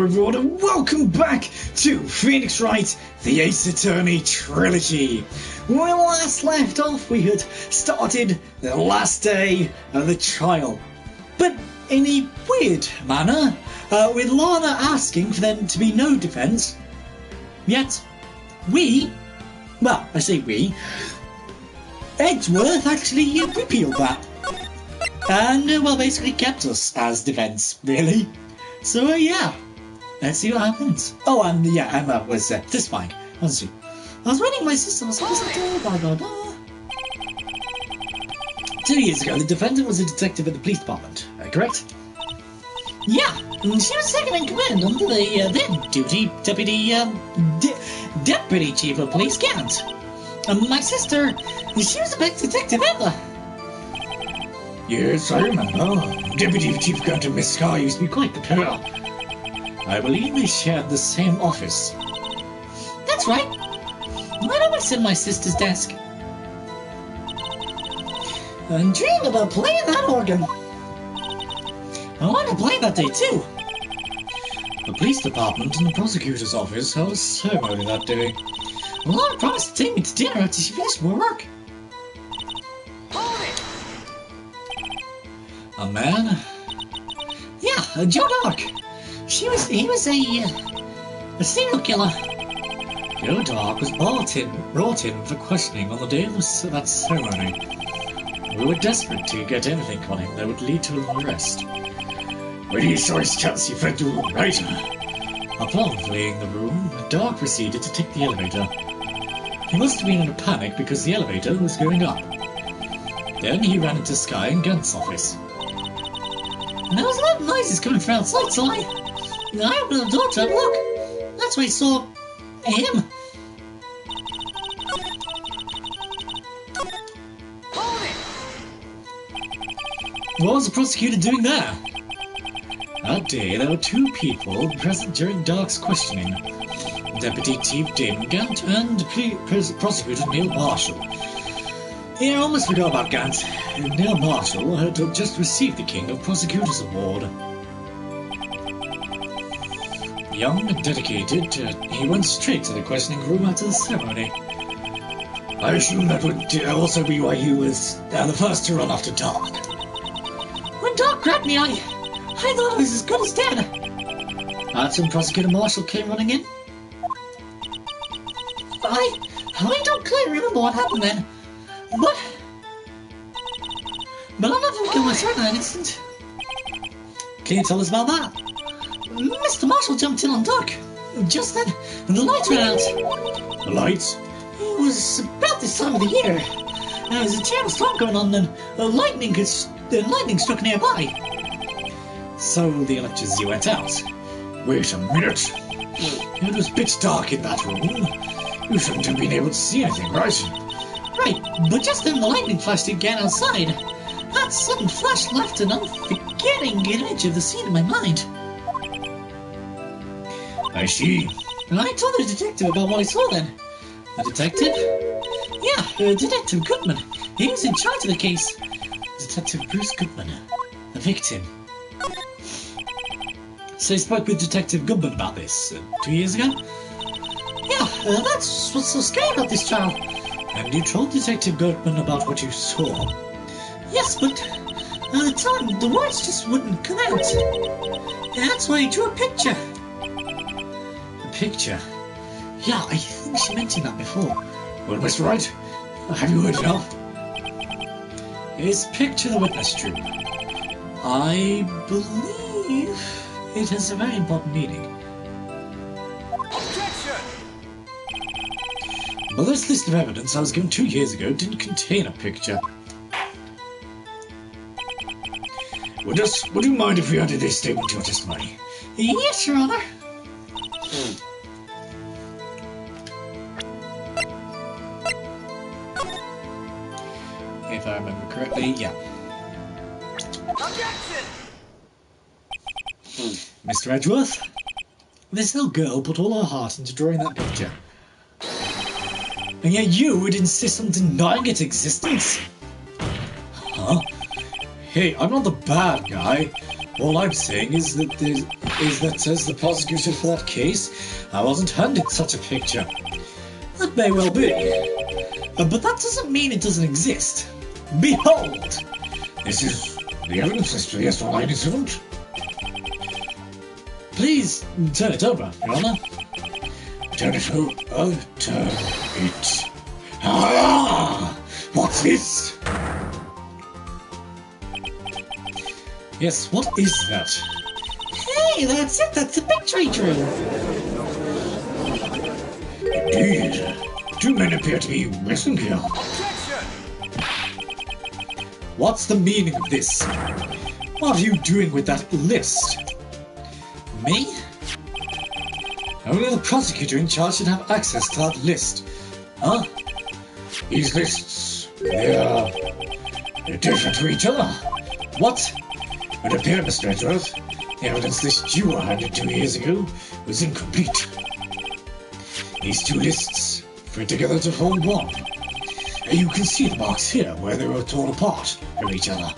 Hello everyone and welcome back to Phoenix Wright, the Ace Attorney Trilogy. When we last left off, we had started the last day of the trial, but in a weird manner, with Lana asking for there to be no defence. Yet, I say we, Edgeworth actually repealed that. And, basically kept us as defence, really. So, yeah. Let's see what happens. Oh, and yeah, Emma was just fine, wasn't she? I was reading my sister, blah, blah, blah. 2 years ago, the defendant was a detective at the police department, correct? Yeah, she was second in command under the then duty deputy chief of police, Gant. My sister, she was the best detective ever. Yes, I remember. Deputy Chief Gunter Miss Scar used to be quite the pair. I believe they shared the same office. That's right. Why don't I sit at my sister's desk? And dream about playing that organ. I want to play that day too. The police department and the prosecutor's office held a ceremony that day. Lana promised to take me to dinner after she finished work. A man? Yeah, Joe Dark. He was a serial killer. Joe Dark was brought in for questioning on the day of that ceremony. We were desperate to get anything on him that would lead to an arrest. When he saw his chance, he fled to the room right. Upon fleeing the room, Dark proceeded to take the elevator. He must have been in a panic because the elevator was going up. Then he ran into Sky and Gunt's office. And there was a lot of noises coming from outside, so I opened the door to have a look. That's where I saw him. What was the prosecutor doing there? That day, there were two people present during Dark's questioning. Deputy Chief Damon Gant and Prosecutor Neil Marshall. Yeah, I almost forgot about Gant. Neil Marshall had just received the King of Prosecutors Award. Young and dedicated, he went straight to the questioning room after the ceremony. I assume that would also be why he was the first to run after Dark. When Dark grabbed me, I thought I was as good as dead. That's when Prosecutor Marshall came running in. I don't clearly remember what happened then. But I'll never kill myself in that instant. Can you tell us about that? Mr. Marshall jumped in on Dark. Just then, the lights went out. The lights? It was about this time of the year. There was a terrible storm going on and lightning struck nearby. So the electricity went out. Wait a minute. It was pitch dark in that room. You shouldn't have been able to see anything, right? Right, but just then the lightning flashed again outside. That sudden flash left an unforgetting image of the scene in my mind. I see. I told the detective about what I saw then. The detective? Yeah, Detective Goodman. He was in charge of the case. Detective Bruce Goodman, the victim. So you spoke with Detective Goodman about this 2 years ago? Yeah, that's what's so scary about this trial. And you told Detective Goodman about what you saw? Yes, but at the time, the words just wouldn't come out. That's why I drew a picture. A picture? Yeah, I think she mentioned that before. Well, Mr. Wright, have you heard enough? His picture the witness true. I believe it has a very important meaning. Well, this list of evidence I was given 2 years ago didn't contain a picture. Would you mind if we added this statement to your testimony? Yes, Your Honor. If I remember correctly, yeah. Objection! Mr. Edgeworth, this little girl put all her heart into drawing that picture. And yet you would insist on denying its existence? Huh? Hey, I'm not the bad guy. All I'm saying is that is that as the prosecutor for that case, I wasn't handed such a picture. That may well be. But that doesn't mean it doesn't exist. Behold! This is the evidence as to the S19 incident. Please turn it over, Your Honor. Turn it over. Turn it. Ah! What's this? Yes, what is that? Hey, that's it. That's the picture he drew. Indeed. Two men appear to be missing here. Objection! What's the meaning of this? What are you doing with that list? Me? Only the prosecutor in charge should have access to that list. Huh? These lists, they're different to each other. What? It appears, Mr. Edgeworth, the evidence list you were handed 2 years ago was incomplete. These two lists fit together to form one. You can see the marks here where they were torn apart from each other.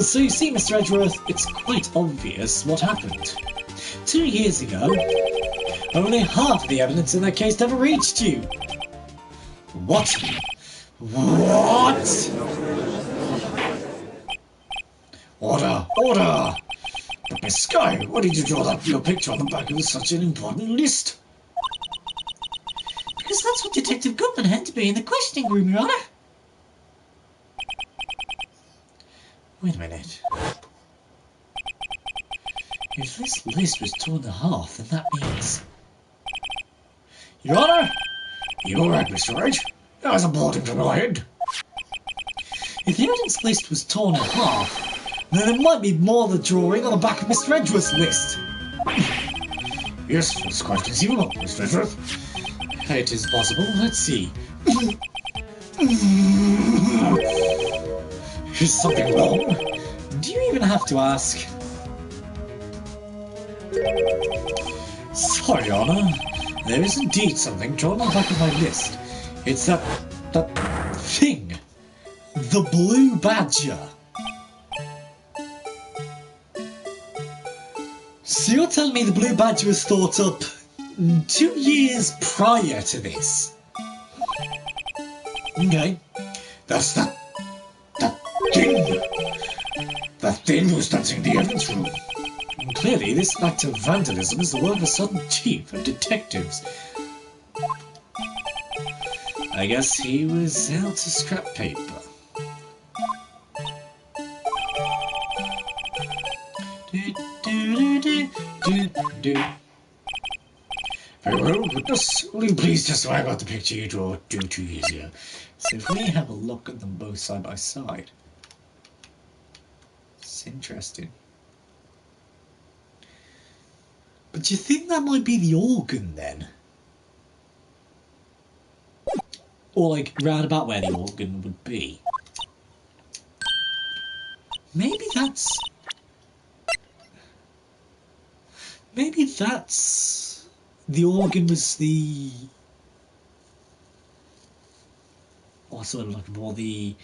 So you see, Mr. Edgeworth, it's quite obvious what happened. 2 years ago, only half of the evidence in that case never reached you. What? What? Order! Order! But Miss Sky, why did you draw that your picture on the back of such an important list? Because that's what Detective Goodman had to be in the questioning room, Your Honor. Wait a minute. If this list was torn in half, then that means... Your Honor! You're right, Mr. Wright. There's a bullet from your head. If the evidence list was torn in half, then there might be more than drawing on the back of Mr. Edgeworth's list. Yes, that's quite conceivable, Mr. Edgeworth. It is possible. Let's see. Is something wrong? Do you even have to ask? Sorry, Your Honor. There is indeed something drawn on the back of my list. It's that thing. The Blue Badger. So you're telling me the Blue Badger was thought up 2 years prior to this? Okay. That's that thing. That thing was dancing in the evidence room. And clearly this act of vandalism is the work of a sudden chief of detectives. I guess he was out to scrap paper. Very well, witness, will you please testify about the picture you drew 2 years ago? So if we have a look at them both side by side, it's interesting. But do you think that might be the organ then? Or like round about where the organ would be? Maybe that's... The organ was the... What's the word I'm looking for? The...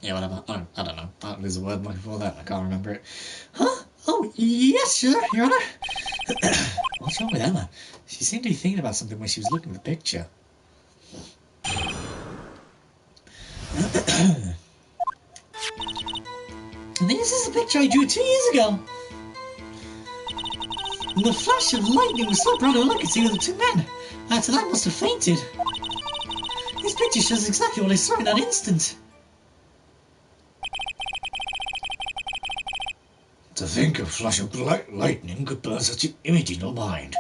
Yeah, whatever. I don't know. There's a word I'm looking for that. I can't remember it. Huh? Oh, yes, sure, Your Honor. What's wrong with Emma? She seemed to be thinking about something when she was looking at the picture. This is the picture I drew 2 years ago. And the flash of lightning was so bright I could see the two men. After that, must have fainted. This picture shows exactly what I saw in that instant. To think a flash of lightning could burn such an image in your mind.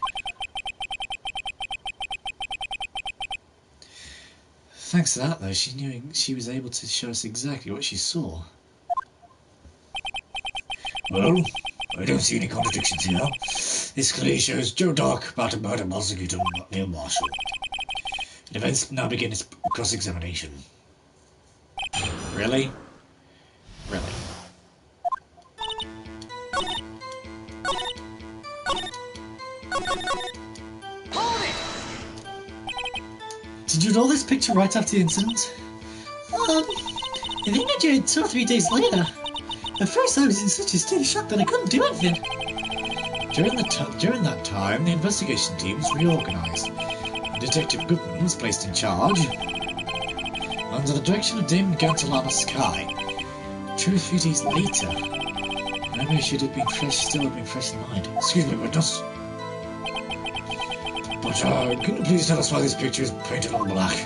Thanks to that, though, she was able to show us exactly what she saw. Well, I don't see any contradictions here. This clearly shows Joe Dark about a murder prosecutor Neil Marshall. The events now begin its cross-examination. Really? Really? Did you draw this picture right after the incident? And then I joined 2 or 3 days later. At first I was in such a state of shock that I couldn't do anything. During that time, the investigation team was reorganized, and Detective Goodman was placed in charge. Under the direction of Damon Gantalana Sky. 2 or 3 days later, maybe I should have been still have been fresh in mind. Excuse me, witness. But, can you please tell us why this picture is painted on black?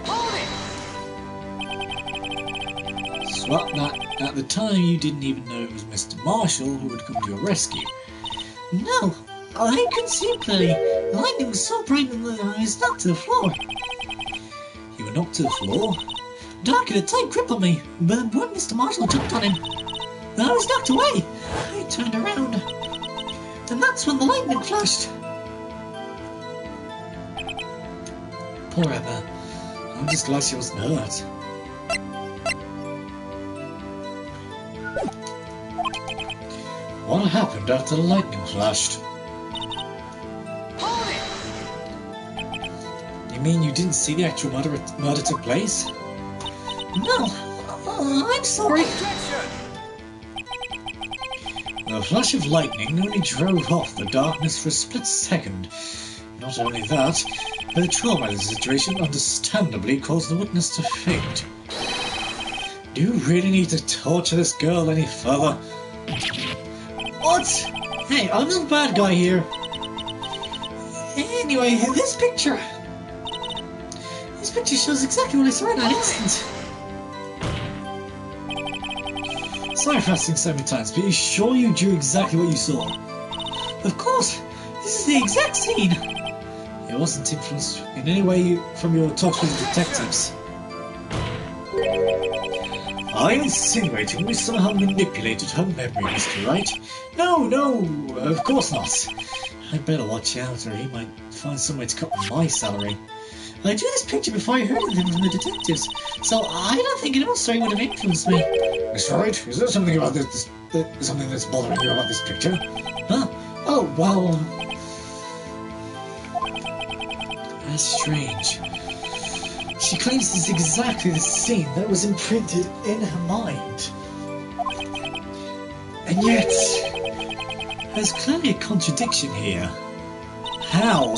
Hold it! Swap that. At the time, you didn't even know it was Mr. Marshall who would come to your rescue. No, I couldn't see clearly. The lightning was so bright that I was knocked to the floor. You were knocked to the floor? Dark had a tight grip on me, but when Mr. Marshall jumped on him, I was knocked away. I turned around, and that's when the lightning flashed. Poor Emma. I'm just glad she wasn't hurt. What happened after the lightning flashed? Hold it! You mean you didn't see the actual murder took place? No, I'm sorry. Objection! The flash of lightning only drove off the darkness for a split second. Not only that, but the trauma of the situation understandably caused the witness to faint. Do you really need to torture this girl any further? What? Hey, I'm not the bad guy here. Anyway, this picture shows exactly what I saw in that instant. Sorry for asking so many times, but are you sure you drew exactly what you saw? Of course! This is the exact scene! It wasn't influenced in any way from your talks with the detectives. Are you insinuating we somehow manipulated her memory, Mr. Wright? No, of course not. I'd better watch out, or he might find some way to cut my salary. I drew this picture before I heard anything from the detectives, so I don't think anyone's story would have influenced me. Mr. Wright, is there something about something that's bothering you about this picture? Huh? Oh, well... That's strange. She claims this is exactly the scene that was imprinted in her mind. And yet... there's clearly a contradiction here. How?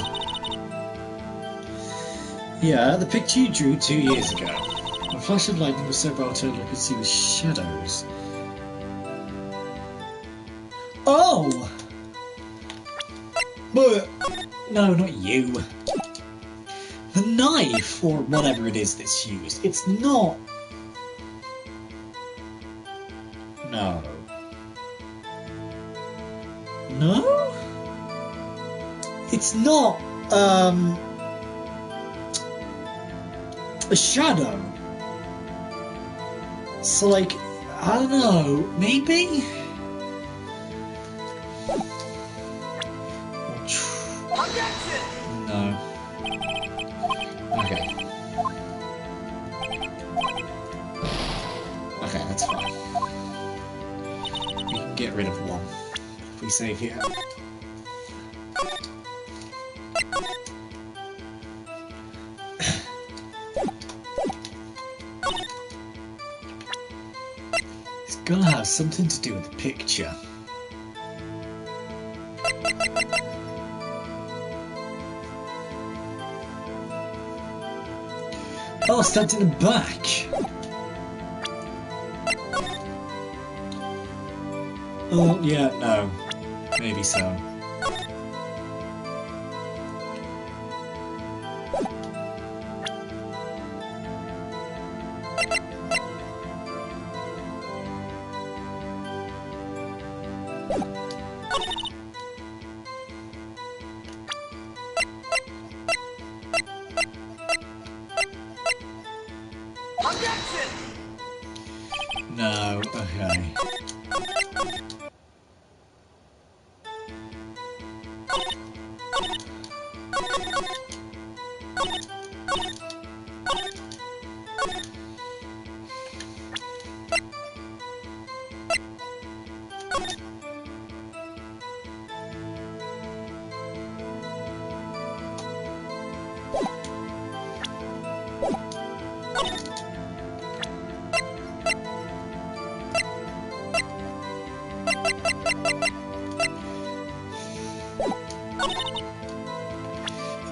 Yeah, the picture you drew 2 years ago. A flash of lightning was so bright all I could see was shadows. Oh! But no, not you. The knife, or whatever it is that's used, it's not... No. No? It's not, a shadow. So, like, I don't know, maybe? Objection! No. Okay. Okay, that's fine. We can get rid of one. If we save here. It's gotta have something to do with the picture. Oh, stabbed in the back. Oh, yeah, no. Maybe so. Objection! No, okay.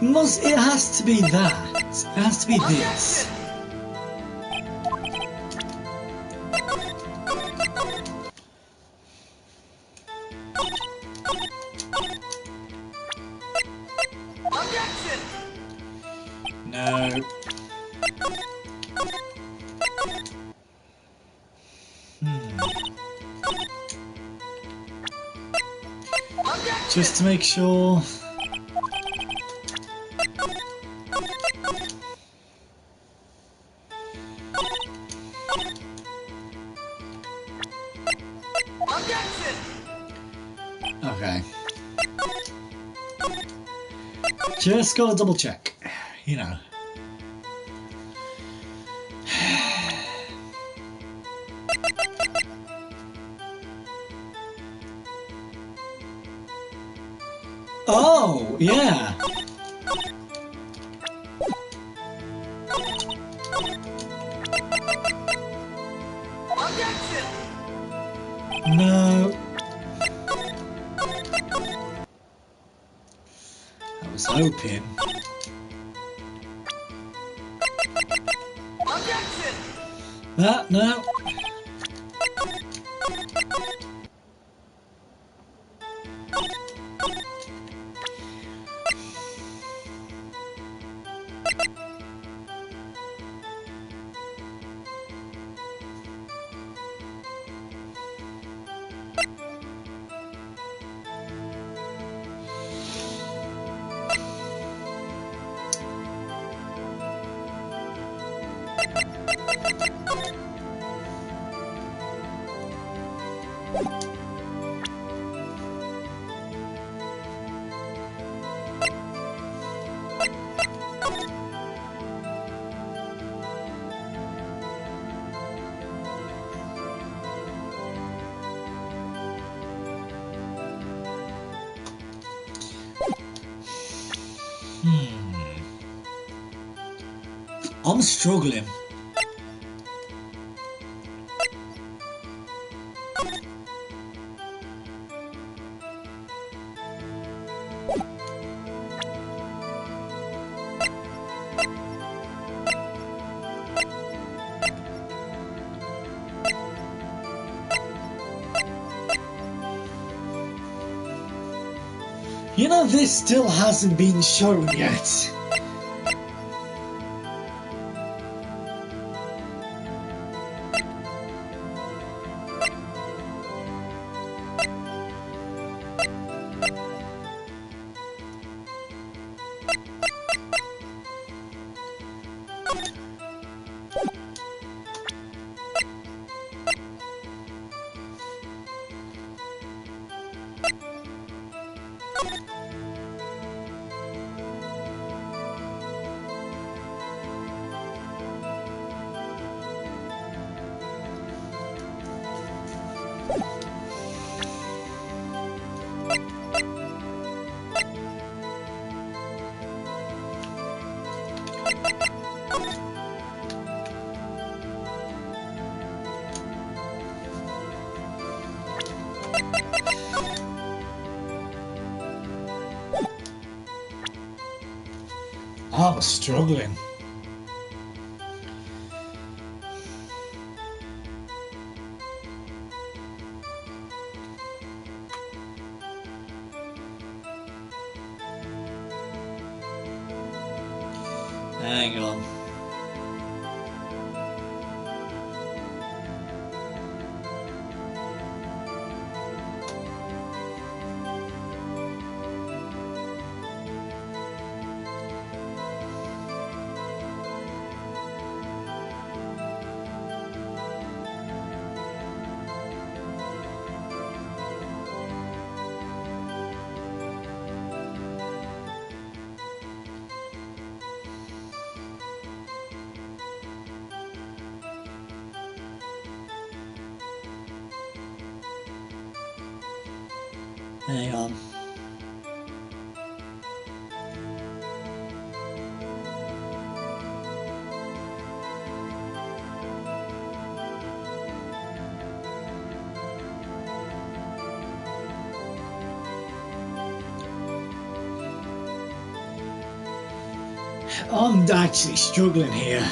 It has to be that. It has to be this. Objection! No. Objection! Just to make sure. Objection! Okay. Just gotta double check. You know. Oh, yeah. Objection! No. I was hoping. Objection! No. I'm struggling. You know, this still hasn't been shown yet. I was struggling. Hang on. Hang on. I'm actually struggling here.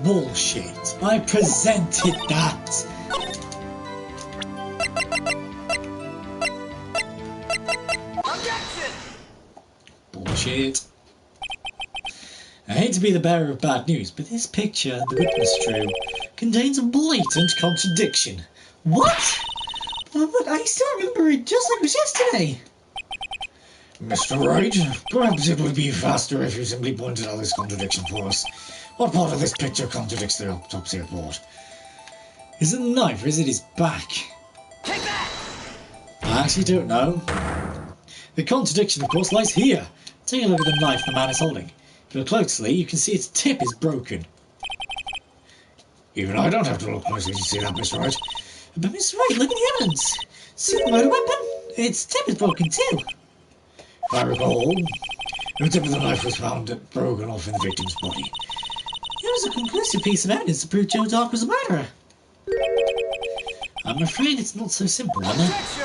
Bullshit. I presented that. Objection! Bullshit. I hate to be the bearer of bad news, but this picture the witness drew contains a blatant contradiction. What? But I still remember it just like it was yesterday. Mr. Wright, perhaps it would be faster if you simply pointed out this contradiction for us. What part of this picture contradicts the autopsy report? Is it the knife or is it his back? Take that! I actually don't know. The contradiction, of course, lies here. Take a look at the knife the man is holding. If you look closely, you can see its tip is broken. Even I don't have to look closely to see that, Mr. Wright. But Mr. Wright, look at the evidence. See the murder weapon? Its tip is broken too. If I recall, the tip of the knife was found broken off in the victim's body. It was a conclusive piece of evidence to prove Joe Dark was a murderer. I'm afraid it's not so simple, Emma. Objection!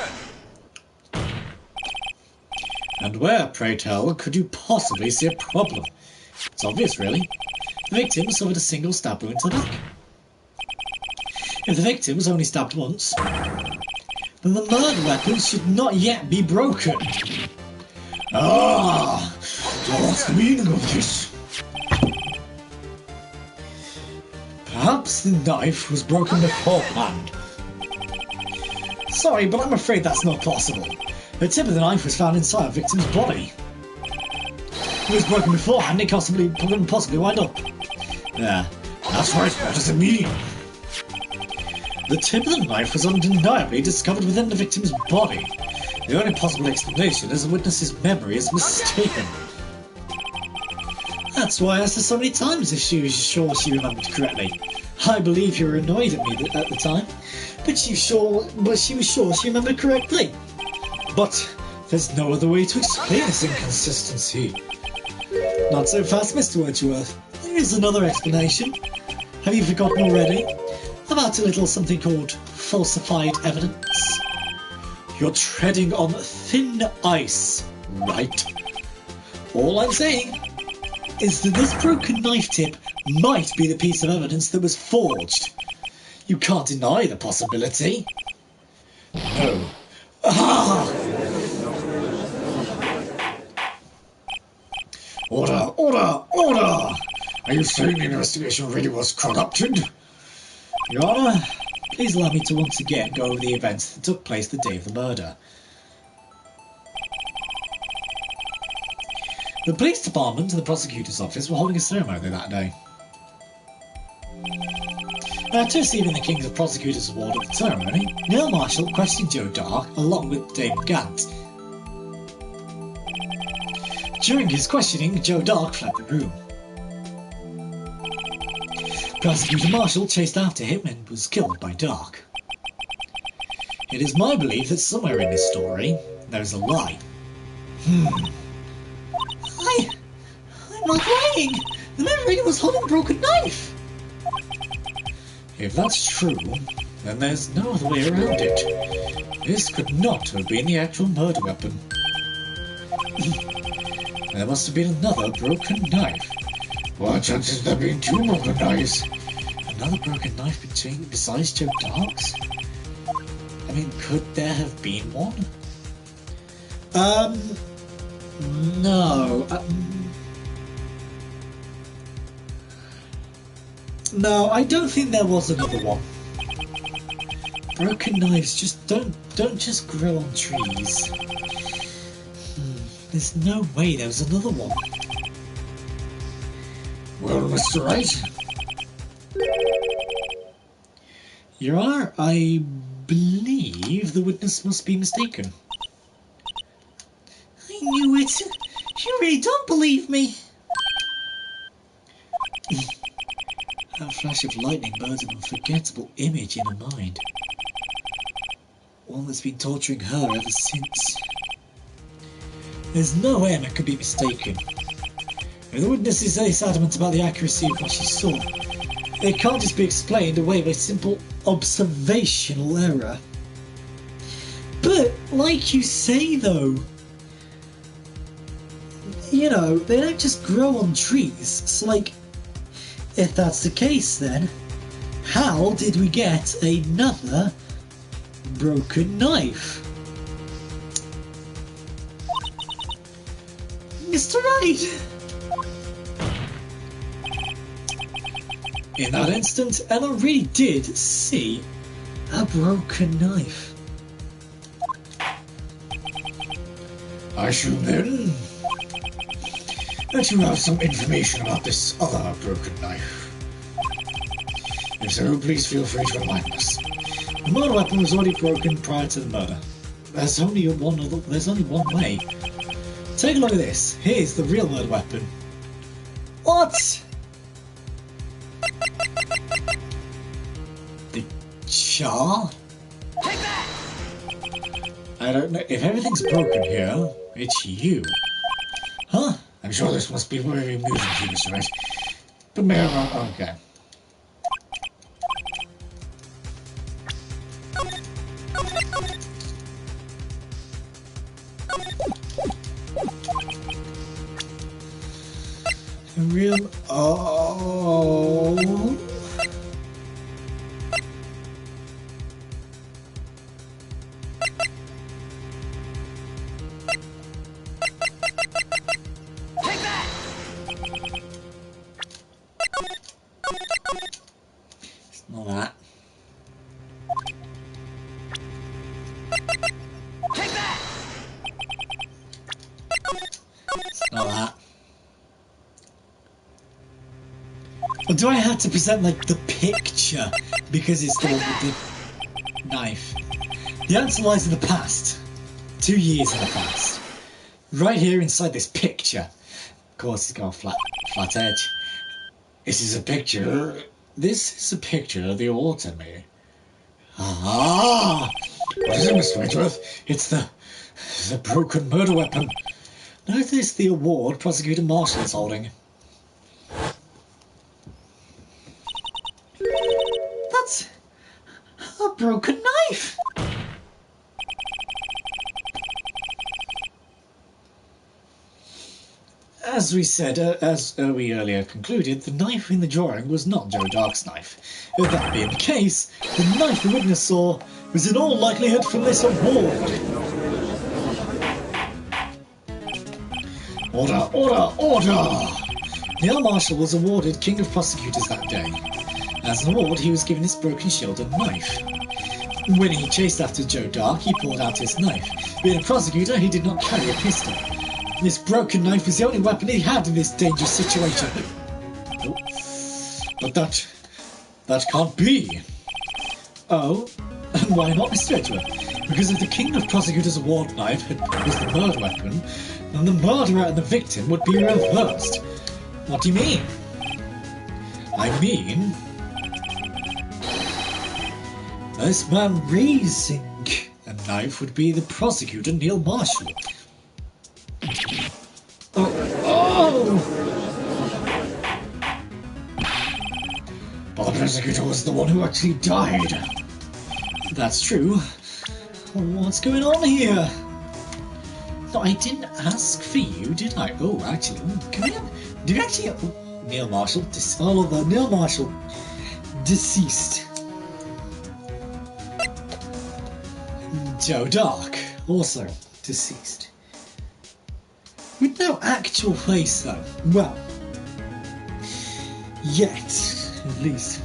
And where, pray tell, could you possibly see a problem? It's obvious, really. The victim suffered a single stab wound to the back. If the victim was only stabbed once, then the murder weapon should not yet be broken. Ah! What's the meaning of this? Perhaps the knife was broken beforehand. Sorry, but I'm afraid that's not possible. The tip of the knife was found inside the victim's body. If it was broken beforehand, it couldn't possibly wind up. Yeah, that's right, what does it mean? The tip of the knife was undeniably discovered within the victim's body. The only possible explanation is the witness's memory is mistaken. That's why I asked her so many times if she was sure she remembered correctly. I believe you were annoyed at me at the time, but she was sure she remembered correctly. But there's no other way to explain this inconsistency. Not so fast, Mr. Wordsworth. There is another explanation. Have you forgotten already? About a little something called falsified evidence. You're treading on thin ice, right? All I'm saying is that this broken knife tip might be the piece of evidence that was forged. You can't deny the possibility. No. Ah! Order! Order! Order! Are you saying the investigation really was corrupted? Your Honour, please allow me to once again go over the events that took place the day of the murder. The police department and the prosecutor's office were holding a ceremony that day. After receiving the King's Prosecutor's Award at the ceremony, Neil Marshall questioned Joe Dark along with Damon Gant. During his questioning, Joe Dark fled the room. Prosecutor Marshall chased after him and was killed by Dark. It is my belief that somewhere in this story, there is a lie. I'm not lying! The man really was holding a broken knife! If that's true, then there's no other way around it. This could not have been the actual murder weapon. There must have been another broken knife. What chances of there being two broken knives? Another broken knife besides Joe Dark's? I mean, could there have been one? No. No, I don't think there was another one. Broken knives just don't just grow on trees. There's no way there was another one. Well, Mr. Wright. Your Honour, I believe the witness must be mistaken. believe me? That flash of lightning burns an unforgettable image in her mind. One that's been torturing her ever since. There's no way Emma could be mistaken. If the witness is this adamant about the accuracy of what she saw, it can't just be explained away by simple observational error. But, like you say though, you know, they don't just grow on trees. So like, if that's the case then, how did we get another broken knife? Mr. Wright! In that instant, Emma really did see a broken knife. I assume then that you have some information about this other broken knife. If so, please feel free to enlighten us. The murder weapon was already broken prior to the murder. There's only one way. Take a look at this. Here's the real murder weapon. What? The jar? Take that! I don't know. If everything's broken here, it's you. Huh? I'm sure this must be very amusing to you, Mr. Wright. But may I wrong? Okay. Real. Oh. Take that! It's not that. Take that! It's not that. Or do I have to present like the picture because it's the one with the knife? The answer lies in the past. 2 years in the past. Right here inside this picture. Of course it's got a flat edge. This is a picture. This is a picture of the award ceremony. Ah! What is it, Mr. Wedgeworth? It's the broken murder weapon. Notice the award Prosecutor Marshall is holding. That's a broken knife. As we said, as we earlier concluded, the knife in the drawing was not Joe Dark's knife. If that being the case, the knife the witness saw was in all likelihood from this award. Order, order, order! Neil Marshall was awarded King of Prosecutors that day. As an award, he was given his broken shield and knife. When he chased after Joe Dark, he pulled out his knife. Being a prosecutor, he did not carry a pistol. This broken knife was the only weapon he had in this dangerous situation. Oh. But that can't be. Oh, and why not, Mr. Edgeworth? Because if the King of Prosecutors award knife was the murder weapon, then the murderer and the victim would be reversed. What do you mean? I mean, this man raising a knife would be the prosecutor, Neil Marshall. Oh! But the prosecutor was the one who actually died. That's true. What's going on here? No, I didn't ask for you, did I? Oh, actually, come here. Did you actually? Oh, Neil Marshall. Neil Marshall, deceased. Joe Dark, also deceased. With no actual face, though. Well, yet, at least.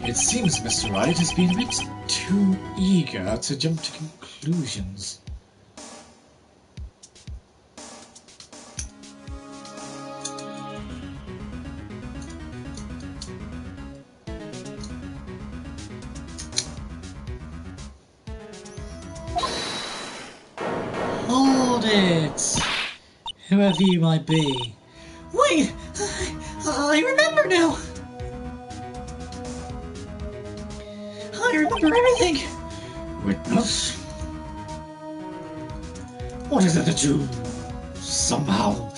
It seems Mr. Wright has been a bit too eager to jump to conclusions. got it! Whoever you might be. Wait! I remember now! I remember everything! Witness? What is it that you somehow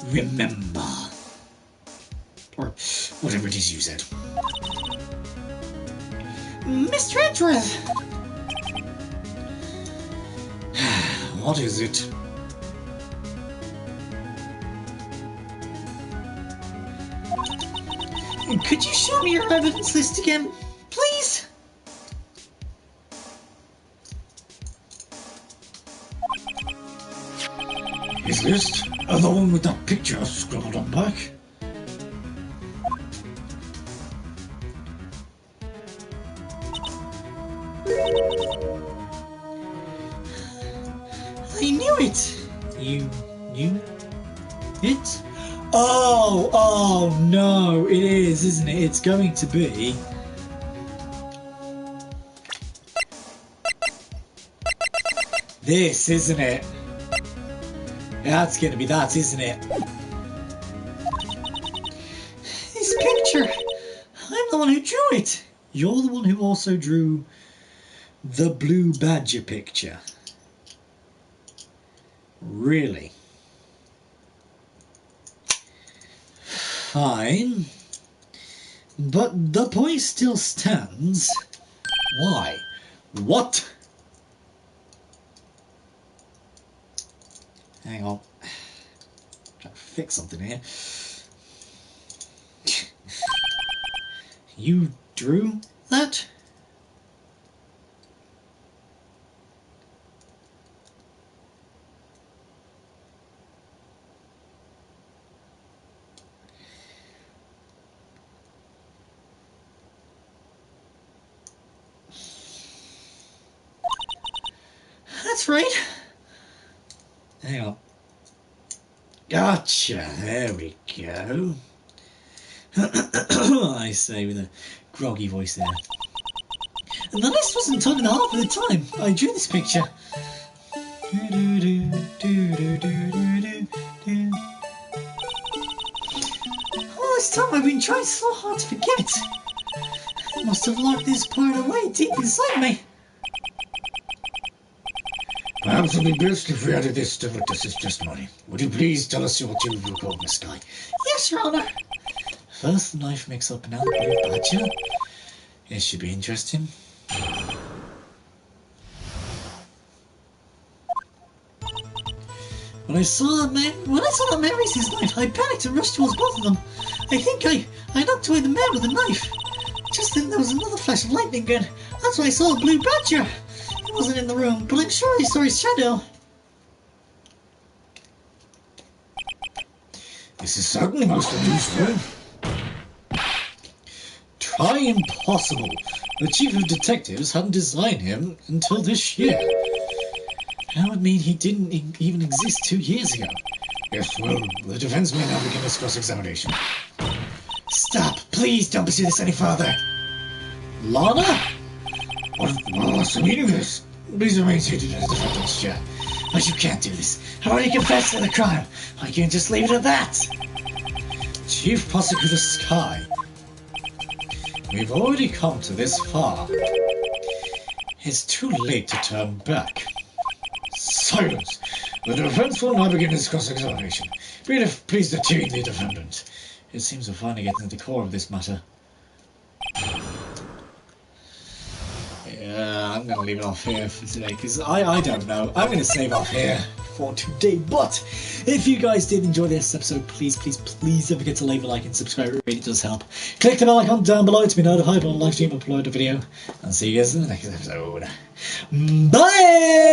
remember? Or whatever it is you said. Mr. Edgeworth! What is it? Could you show me your evidence list again, please? His list? The one with that picture scrawled on back? I knew it! You knew it? Oh no, it is, isn't it? It's going to be... this, isn't it? That's going to be that, isn't it? This picture! I'm the one who drew it! You're the one who also drew the blue badger picture. Really? Fine. But the point still stands. Why? What? Hang on. Trying to fix something here. You drew that? That's right. Hang on. Gotcha. There we go. I say with a groggy voice there. And the list wasn't done in half of the time I drew this picture. All this time I've been trying so hard to forget. I must have locked this part away deep inside me. Perhaps it would be best if we added this to witness's testimony. Would you please tell us what you recall, Miss Sky? Yes, Your Honor. First the knife mix-up, now the blue badger. This should be interesting. When I saw that man raise his knife, I panicked and rushed towards both of them. I think I knocked away the man with the knife. Just then there was another flash of lightning and that's when I saw a blue badger. He wasn't in the room, but I'm sure I saw his shadow. This is certainly most unusual. Try impossible. The chief of detectives hadn't designed him until this year. That would mean he didn't even exist 2 years ago. Yes, well, the defense may now begin its cross-examination. Stop! Please don't pursue this any further. Lana? What's the meaning of this? Please remain seated in the defendant's chair. But you can't do this. I've already confessed to the crime. I can't just leave it at that. Chief Prosecutor Sky. We've already come to this far. It's too late to turn back. Silence! The defense will now begin its cross-examination. Please detain the defendant. It seems we're finally getting to the core of this matter. Yeah, I'm going to leave it off here for today, because I don't know. I'm going to save off here for today. But if you guys did enjoy this episode, please don't forget to leave a like and subscribe. It really does help. Click the bell icon down below to be notified when I live stream upload a video. And see you guys in the next episode. Bye!